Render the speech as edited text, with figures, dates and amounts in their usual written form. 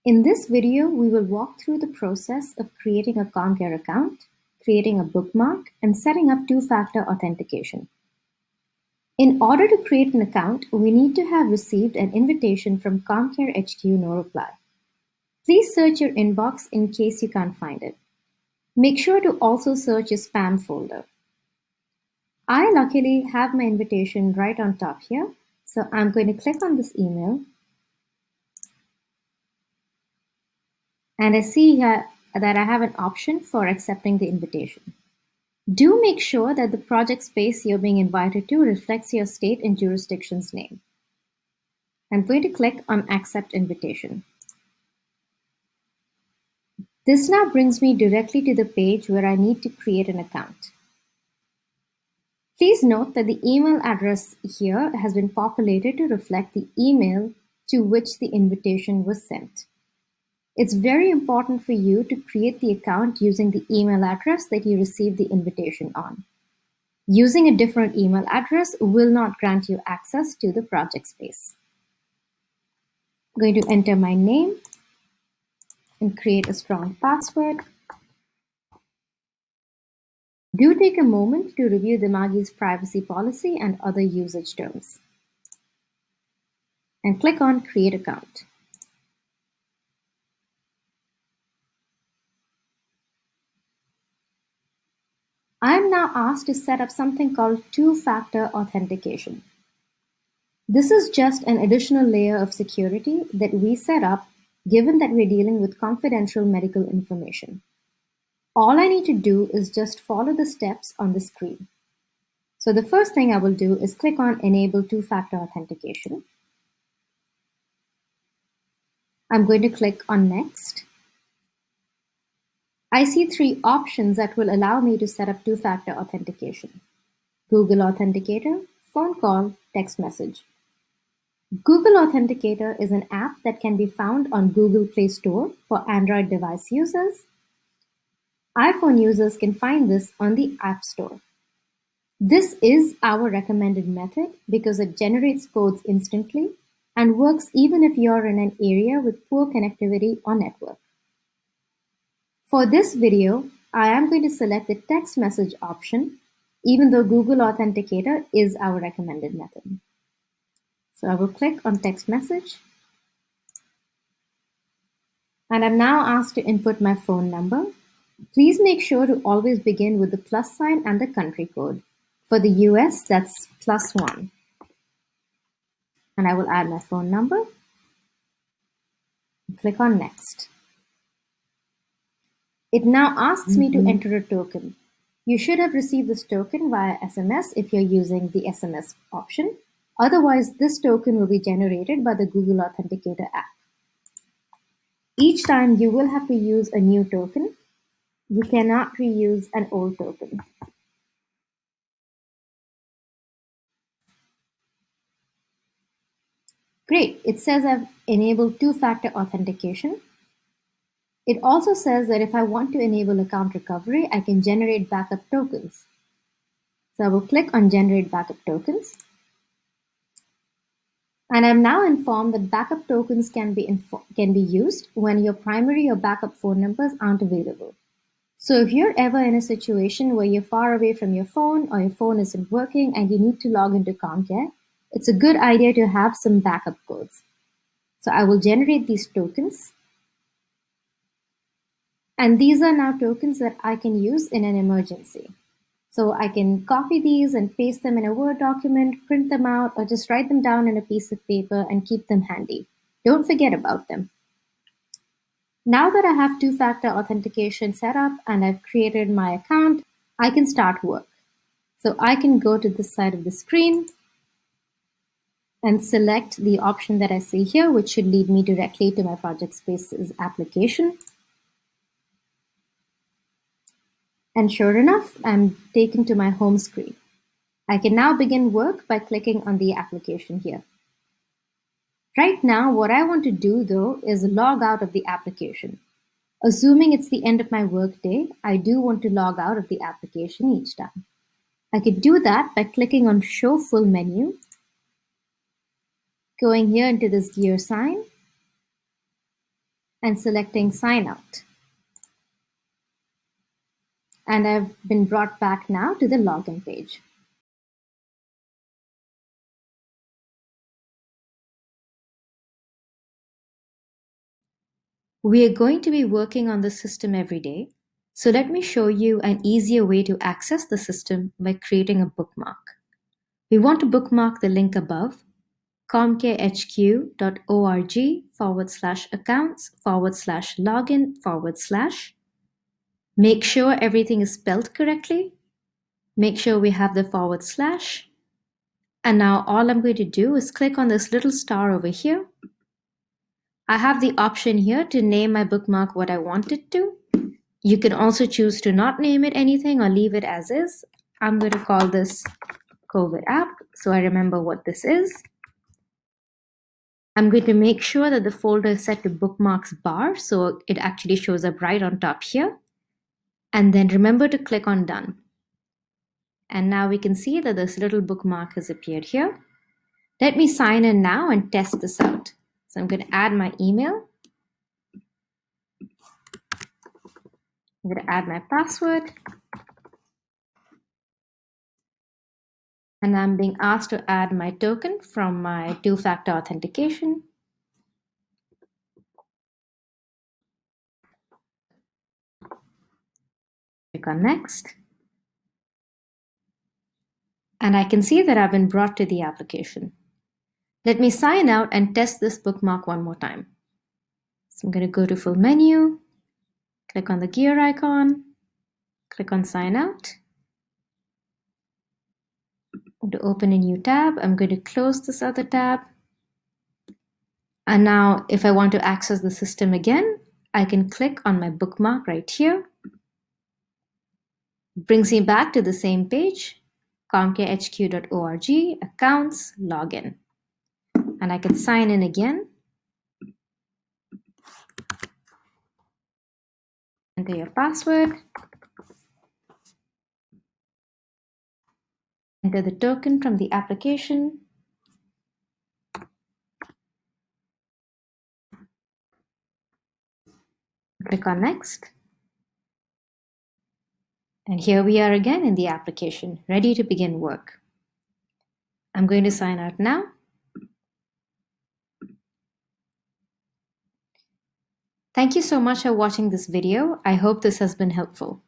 In this video, we will walk through the process of creating a CommCare account, creating a bookmark, and setting up two-factor authentication. In order to create an account, we need to have received an invitation from CommCare HQ No Reply. Please search your inbox in case you can't find it. Make sure to also search your spam folder. I luckily have my invitation right on top here, so I'm going to click on this email. And I see here that I have an option for accepting the invitation. Do make sure that the project space you're being invited to reflects your state and jurisdiction's name. I'm going to click on Accept Invitation. This now brings me directly to the page where I need to create an account. Please note that the email address here has been populated to reflect the email to which the invitation was sent. It's very important for you to create the account using the email address that you received the invitation on. Using a different email address will not grant you access to the project space. I'm going to enter my name and create a strong password. Do take a moment to review the Magi's privacy policy and other usage terms. And click on Create Account. I am now asked to set up something called two-factor authentication. This is just an additional layer of security that we set up given that we're dealing with confidential medical information. All I need to do is just follow the steps on the screen. So the first thing I will do is click on Enable Two-Factor Authentication. I'm going to click on Next. I see three options that will allow me to set up two-factor authentication: Google Authenticator, phone call, text message. Google Authenticator is an app that can be found on Google Play Store for Android device users. iPhone users can find this on the App Store. This is our recommended method because it generates codes instantly and works even if you're in an area with poor connectivity or network. For this video, I am going to select the text message option, even though Google Authenticator is our recommended method. So I will click on text message. And I'm now asked to input my phone number. Please make sure to always begin with the plus sign and the country code. For the US, that's +1. And I will add my phone number. Click on Next. It now asks me to enter a token. You should have received this token via SMS if you're using the SMS option. Otherwise, this token will be generated by the Google Authenticator app. Each time you will have to use a new token. You cannot reuse an old token. Great, it says I've enabled two-factor authentication. It also says that if I want to enable account recovery, I can generate backup tokens. So I will click on Generate Backup Tokens. And I'm now informed that backup tokens can be used when your primary or backup phone numbers aren't available. So if you're ever in a situation where you're far away from your phone or your phone isn't working and you need to log into CommCare, it's a good idea to have some backup codes. So I will generate these tokens. And these are now tokens that I can use in an emergency. So I can copy these and paste them in a Word document, print them out, or just write them down on a piece of paper and keep them handy. Don't forget about them. Now that I have two-factor authentication set up and I've created my account, I can start work. So I can go to this side of the screen and select the option that I see here, which should lead me directly to my project space's application. And sure enough, I'm taken to my home screen. I can now begin work by clicking on the application here. Right now, what I want to do though is log out of the application. Assuming it's the end of my workday, I do want to log out of the application each time. I could do that by clicking on Show Full Menu, going here into this gear sign, and selecting Sign Out. And I've been brought back now to the login page. We are going to be working on the system every day, so let me show you an easier way to access the system by creating a bookmark. We want to bookmark the link above, comcarehq.org/accounts/login/. Make sure everything is spelled correctly. Make sure we have the /. And now all I'm going to do is click on this little star over here. I have the option here to name my bookmark what I want it to. You can also choose to not name it anything or leave it as is. I'm going to call this COVID app so I remember what this is. I'm going to make sure that the folder is set to bookmarks bar so it actually shows up right on top here. And then remember to click on done. And now we can see that this little bookmark has appeared here. Let me sign in now and test this out. So I'm going to add my email. I'm going to add my password. And I'm being asked to add my token from my two-factor authentication. Click on next. And I can see that I've been brought to the application. Let me sign out and test this bookmark one more time. So I'm going to go to full menu, click on the gear icon, click on sign out. I'm going to open a new tab. I'm going to close this other tab. And now if I want to access the system again, I can click on my bookmark right here. Brings me back to the same page, comcarehq.org, accounts, login. And I can sign in again. Enter your password. Enter the token from the application. Click on next. And here we are again in the application, ready to begin work. I'm going to sign out now. Thank you so much for watching this video. I hope this has been helpful.